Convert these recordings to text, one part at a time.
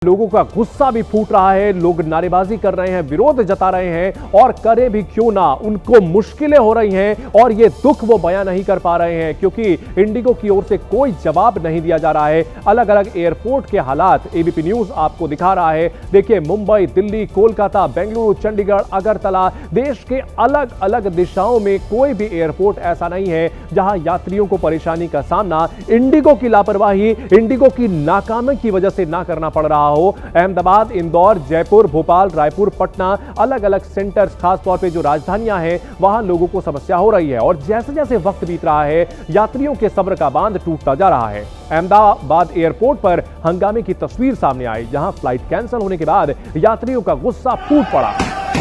लोगों का गुस्सा भी फूट रहा है, लोग नारेबाजी कर रहे हैं, विरोध जता रहे हैं और करे भी क्यों ना, उनको मुश्किलें हो रही हैं और ये दुख वो बयां नहीं कर पा रहे हैं क्योंकि इंडिगो की ओर से कोई जवाब नहीं दिया जा रहा है। अलग अलग एयरपोर्ट के हालात एबीपी न्यूज आपको दिखा रहा है। देखिए, मुंबई, दिल्ली, कोलकाता, बेंगलुरु, चंडीगढ़, अगरतला, देश के अलग अलग दिशाओं में कोई भी एयरपोर्ट ऐसा नहीं है जहां यात्रियों को परेशानी का सामना इंडिगो की लापरवाही, इंडिगो की नाकामी की वजह से ना करना पड़ रहा हो। अहमदाबाद, इंदौर, जयपुर, भोपाल, रायपुर, पटना, अलग अलग सेंटर्स, खासतौर पे जो राजधानियां हैं, वहां लोगों को समस्या हो रही है और जैसे जैसे वक्त बीत रहा है, यात्रियों के सब्र का बांध टूटता जा रहा है। अहमदाबाद एयरपोर्ट पर हंगामे की तस्वीर सामने आई, जहां फ्लाइट कैंसिल होने के बाद यात्रियों का गुस्सा फूट पड़ा।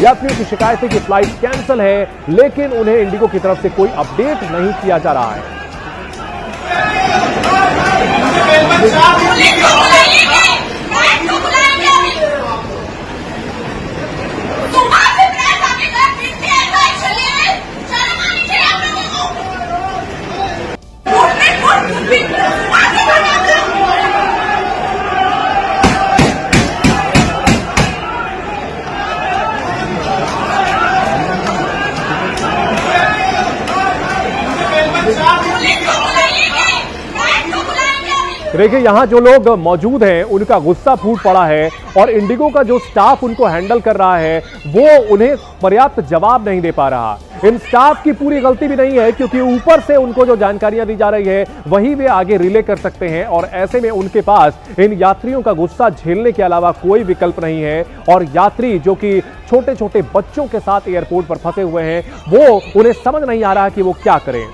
यात्रियों की शिकायत है कि फ्लाइट कैंसिल है, लेकिन उन्हें इंडिगो की तरफ से कोई अपडेट नहीं किया जा रहा है। देखिए, यहां जो लोग मौजूद हैं उनका गुस्सा फूट पड़ा है और इंडिगो का जो स्टाफ उनको हैंडल कर रहा है वो उन्हें पर्याप्त जवाब नहीं दे पा रहा। इन स्टाफ की पूरी गलती भी नहीं है क्योंकि ऊपर से उनको जो जानकारियां दी जा रही है वही वे आगे रिले कर सकते हैं और ऐसे में उनके पास इन यात्रियों का गुस्सा झेलने के अलावा कोई विकल्प नहीं है। और यात्री जो कि छोटे छोटे बच्चों के साथ एयरपोर्ट पर फंसे हुए हैं, वो उन्हें समझ नहीं आ रहा कि वो क्या करें।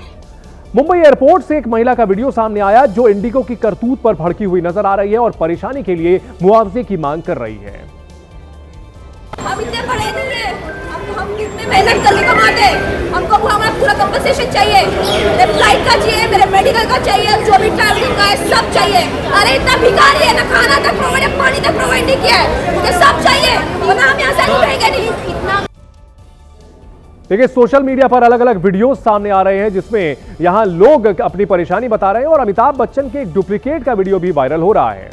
मुंबई एयरपोर्ट से एक महिला का वीडियो सामने आया जो इंडिगो की करतूत पर भड़की हुई नजर आ रही है और परेशानी के लिए मुआवजे की मांग कर रही है। हम इतने पढ़े नहीं है, हम कितने मेहनत करके कमाते हैं, हमको हमारा पूरा कंपनसेशन चाहिए। मेरे फ्लाइट का चाहिए, मेरे मेडिकल का चाहिए, जो भी ट्रैवलिंग का है सब चाहिए। अरे इतना भिखारी है ना, खाना तक प्रोवाइड, पानी तक प्रोवाइड नहीं किया है, मुझे सब चाहिए वरना हम यहाँ से रहेंगे नहीं। इतना देखिए, सोशल मीडिया पर अलग अलग वीडियोस सामने आ रहे हैं जिसमें यहां लोग अपनी परेशानी बता रहे हैं और अमिताभ बच्चन के एक डुप्लीकेट का वीडियो भी वायरल हो रहा है।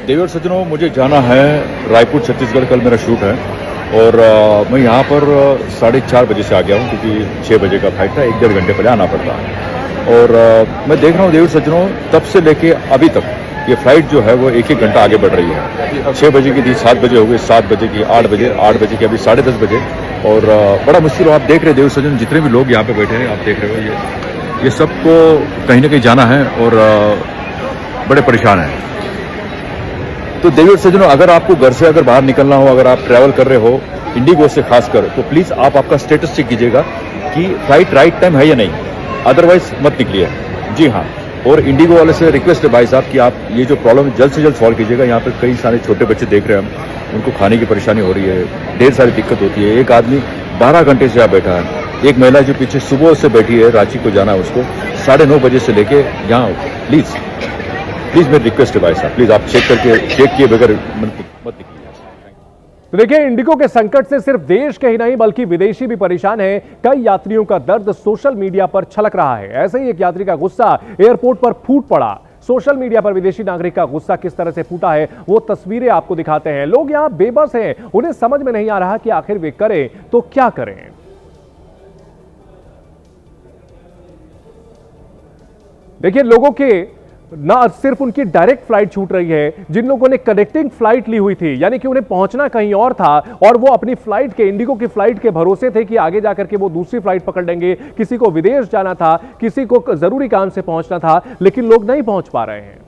देवी और सज्जनों, मुझे जाना है रायपुर छत्तीसगढ़, कल मेरा शूट है और मैं यहाँ पर 4:30 बजे से आ गया हूँ क्योंकि 6 बजे का फ्लाइट था, 1-1.5 घंटे पहले आना पड़ता है। और मैं देख रहा हूँ देवी और सज्जनों, तब से लेके अभी तक ये फ्लाइट जो है वो 1-1 घंटा आगे बढ़ रही है। 6 बजे की थी, 7 बजे हो गई, 7 बजे की 8 बजे, 8 बजे की अभी 10:30 बजे और बड़ा मुश्किल हो। आप देख रहे देवी सज्जन, जितने भी लोग यहाँ पे बैठे हैं आप देख रहे हो, ये सबको कहीं ना कहीं जाना है और बड़े परेशान हैं। तो देवी और सज्जनों, अगर आपको घर से अगर बाहर निकलना हो, अगर आप ट्रैवल कर रहे हो इंडिगो से खासकर, तो प्लीज़ आप आपका स्टेटस चेक कीजिएगा कि फ्लाइट राइट टाइम है या नहीं, अदरवाइज मत निकलिए। जी हाँ, और इंडिगो वाले से रिक्वेस्ट है भाई साहब कि आप ये जो प्रॉब्लम जल्द से जल्द सॉल्व कीजिएगा। यहाँ पर कई सारे छोटे बच्चे देख रहे हैं हम, उनको खाने की परेशानी हो रही है, ढेर सारी दिक्कत होती है। एक आदमी 12 घंटे से यहाँ बैठा है, एक महिला जो पीछे सुबह से बैठी है, रांची को जाना है उसको, 9:30 बजे से लेके यहाँ। प्लीज़ मेरी रिक्वेस्ट है भाई साहब, प्लीज़ आप चेक किए बगैर मत निकलिए। तो देखिए, इंडिगो के संकट से सिर्फ देश के ही नहीं बल्कि विदेशी भी परेशान हैं। कई यात्रियों का दर्द सोशल मीडिया पर छलक रहा है। ऐसे ही एक यात्री का गुस्सा एयरपोर्ट पर फूट पड़ा। सोशल मीडिया पर विदेशी नागरिक का गुस्सा किस तरह से फूटा है वो तस्वीरें आपको दिखाते हैं। लोग यहां बेबस हैं, उन्हें समझ में नहीं आ रहा कि आखिर वे करें तो क्या करें। देखिए, लोगों के ना सिर्फ उनकी डायरेक्ट फ्लाइट छूट रही है, जिन लोगों ने कनेक्टिंग फ्लाइट ली हुई थी, यानी कि उन्हें पहुंचना कहीं और था और वो अपनी फ्लाइट के, इंडिगो की फ्लाइट के भरोसे थे कि आगे जाकर के वो दूसरी फ्लाइट पकड़ लेंगे। किसी को विदेश जाना था, किसी को जरूरी काम से पहुंचना था, लेकिन लोग नहीं पहुंच पा रहे हैं।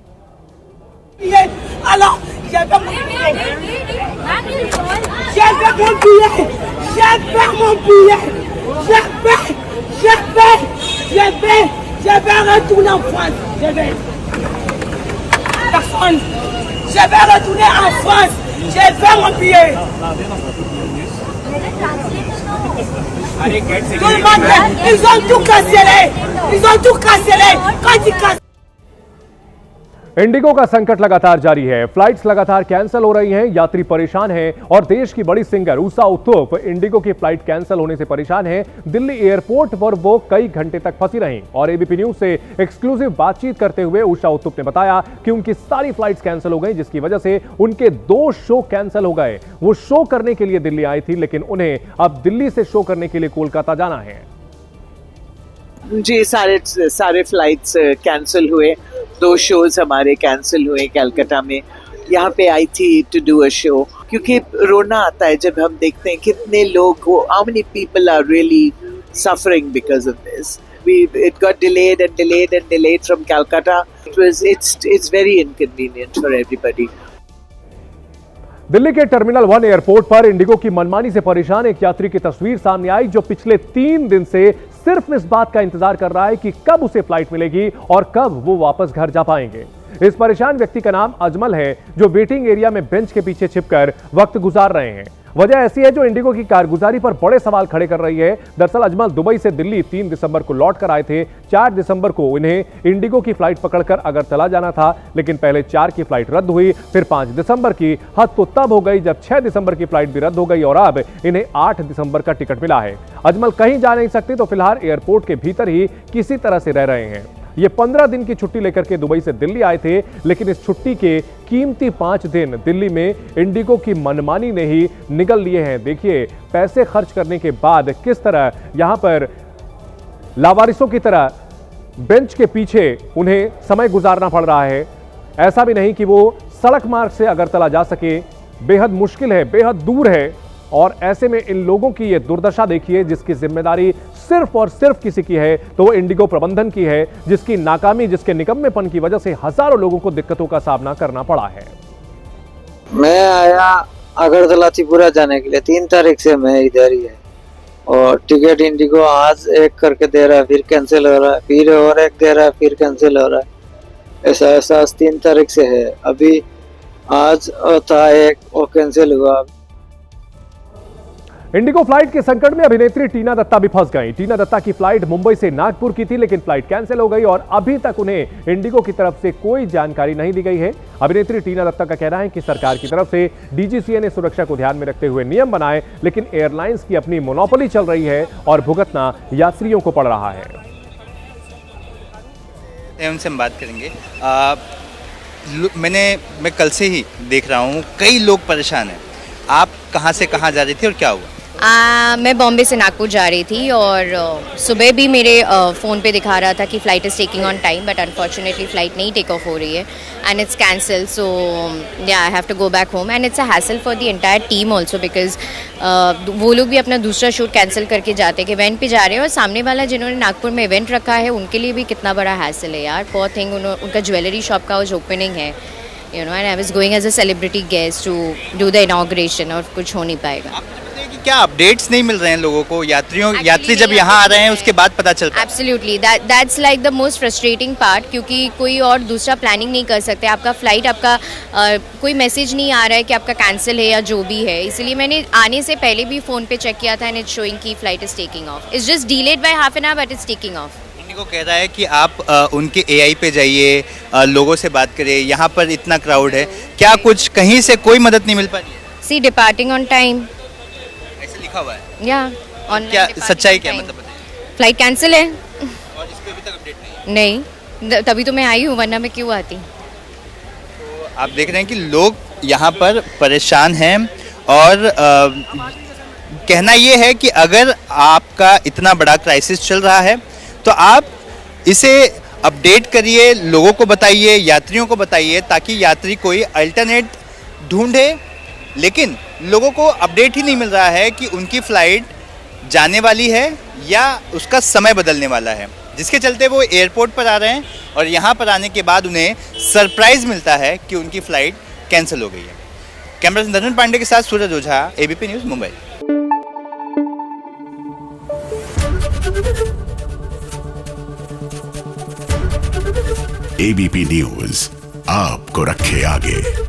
Je vais retourner en France. Je vais. Personne. Je vais retourner en France. Je vais mon billet. Tout le monde, ils ont tout cancellé. Ils ont tout cancellé. Quand ils cancellent. Indigo का संकट लगातार जारी है। Flights लगातार cancel हो रही हैं, यात्री परेशान हैं और देश की बड़ी सिंगर उषा उत्तुप इंडिगो की फ्लाइट कैंसिल होने से परेशान हैं। दिल्ली एयरपोर्ट पर वो कई घंटे तक फंसी रहीं और एबीपी न्यूज से एक्सक्लूसिव बातचीत करते हुए उषा उत्तुप ने बताया कि उनकी सारी फ्लाइट्स कैंसिल हो गई, जिसकी वजह से उनके 2 शो कैंसिल हो गए। वो शो करने के लिए दिल्ली आई थी, लेकिन उन्हें अब दिल्ली से शो करने के लिए कोलकाता जाना है। जी, सारे फ्लाइट्स कैंसिल हुए। 2 शोज हमारे कैंसिल हुए कलकत्ता में। यहाँ पे आई थी टू डू अ शो, क्योंकि रोना आता है जब हम देखते हैं कितने लोग, how many people are really suffering because of this. It got delayed and delayed and delayed from Calcutta. It's very inconvenient for everybody. Delhi के टर्मिनल 1 एयरपोर्ट पर इंडिगो की मनमानी से परेशान एक यात्री की तस्वीर सामने आई, जो पिछले 3 दिन से सिर्फ इस बात का इंतजार कर रहा है कि कब उसे फ्लाइट मिलेगी और कब वो वापस घर जा पाएंगे। इस परेशान व्यक्ति का नाम अजमल है, जो वेटिंग एरिया में बेंच के पीछे छिपकर वक्त गुजार रहे हैं। वजह ऐसी है जो इंडिगो की कारगुजारी पर बड़े सवाल खड़े कर रही है। दरअसल अजमल दुबई से दिल्ली 3 दिसंबर को लौट कर आए थे। 4 दिसंबर को इन्हें इंडिगो की फ्लाइट पकड़कर अगरतला जाना था, लेकिन पहले 4 की फ्लाइट रद्द हुई, फिर 5 दिसंबर की। हद तो तब हो गई जब 6 दिसंबर की फ्लाइट भी रद्द हो गई और अब इन्हें 8 दिसंबर का टिकट मिला है। अजमल कहीं जा नहीं सकते, तो फिलहाल एयरपोर्ट के भीतर ही किसी तरह से रह रहे हैं। ये 15 दिन की छुट्टी लेकर के दुबई से दिल्ली आए थे, लेकिन इस छुट्टी के कीमती 5 दिन दिल्ली में इंडिगो की मनमानी ने ही निगल लिए हैं। देखिए, पैसे खर्च करने के बाद किस तरह यहां पर लावारिसों की तरह बेंच के पीछे उन्हें समय गुजारना पड़ रहा है। ऐसा भी नहीं कि वो सड़क मार्ग से अगरतला जा सके, बेहद मुश्किल है, बेहद दूर है। और ऐसे में इन लोगों की ये दुर्दशा देखिए, जिसकी जिम्मेदारी सिर्फ और सिर्फ किसी की है, तो वो इंडिगो प्रबंधन की है, जिसकी नाकामी, जिसके निकम्मेपन की वजह से हजारों लोगों को दिक्कतों का सामना करना पड़ा है। मैं आया अगरतला त्रिपुरा जाने के लिए, 3 तारीख से मैं इधर ही है और टिकट इंडिगो आज एक करके दे रहा है, फिर कैंसिल हो रहा है, फिर और एक दे रहा है, फिर कैंसिल हो रहा है। ऐसा एहसास 3 तारीख से है। अभी आज था एक, वो कैंसिल हुआ। इंडिगो फ्लाइट के संकट में अभिनेत्री टीना दत्ता भी फंस गई। टीना दत्ता की फ्लाइट मुंबई से नागपुर की थी, लेकिन फ्लाइट कैंसिल हो गई और अभी तक उन्हें इंडिगो की तरफ से कोई जानकारी नहीं दी गई है। अभिनेत्री टीना दत्ता का कहना है कि सरकार की तरफ से डीजीसीए ने सुरक्षा को ध्यान में रखते हुए नियम बनाए, लेकिन एयरलाइंस की अपनी मोनोपोली चल रही है और भुगतना यात्रियों को पड़ रहा है। उनसे हम बात करेंगे। मैं कल से ही देख रहा हूँ, कई लोग परेशान हैं। आप कहाँ से कहाँ जा रही थी और क्या हुआ? मैं बॉम्बे से नागपुर जा रही थी और सुबह भी मेरे फ़ोन पे दिखा रहा था कि flight is taking on time, but unfortunately flight नहीं टेक ऑफ हो रही है and it's cancel. So yeah I have to go back home and it's a hassle for the entire team also, because वो लोग भी अपना दूसरा shoot cancel करके जाते कि इवेंट पे जा रहे हैं, और सामने वाला जिन्होंने नागपुर में इवेंट रखा है उनके लिए भी कितना बड़ा हैसल है यार। पोर थिंग, उनका ज्वेलरी शॉप का आज ओपनिंग है, you know, and I was going as a celebrity guest to do the inauguration, और कुछ हो नहीं पाएगा। क्या अपडेट्स नहीं मिल रहे हैं लोगों को? यात्री जब यहाँ आ रहे हैं उसके बाद पता चलता है। Absolutely, that's like the most frustrating part, क्योंकि कोई और दूसरा प्लानिंग नहीं कर सकते। आपका फ्लाइट, आपका कोई मैसेज नहीं आ रहा है कि आपका कैंसिल है या जो भी है। इसलिए मैंने आने से पहले भी फ़ोन पे चेक किया था एंड इट्स शोइंग की flight is taking of. It's just delayed by half an hour but it's taking of. Indigo कह रहा है कि आप उनके एआई पे जाइए, लोगों से बात करिए, यहाँ पर इतना क्राउड है। क्या कुछ कहीं से कोई मदद नहीं मिल पा रही है? सी डिपार्टिंग ऑन टाइम ऐसे लिखा हुआ है या ऑन। क्या सच्चाई क्या मतलब बताइए? फ्लाइट कैंसिल है और इस पे अभी तक अपडेट नहीं है? नहीं, तभी तो मैं आई हूँ, वरना मैं क्यों आती। तो आप देख रहे हैं कि लोग यहाँ पर परेशान हैं और कहना ये है कि अगर आपका इतना बड़ा क्राइसिस चल रहा है तो आप इसे अपडेट करिए, लोगों को बताइए, यात्रियों को बताइए, ताकि यात्री कोई अल्टरनेट ढूंढे। लेकिन लोगों को अपडेट ही नहीं मिल रहा है कि उनकी फ़्लाइट जाने वाली है या उसका समय बदलने वाला है, जिसके चलते वो एयरपोर्ट पर आ रहे हैं और यहाँ पर आने के बाद उन्हें सरप्राइज़ मिलता है कि उनकी फ़्लाइट कैंसिल हो गई है। कैमरा धर्मेंद्र पांडे के साथ Suraj Ojha, ABP news, Mumbai. ABP news आपको रखे आगे।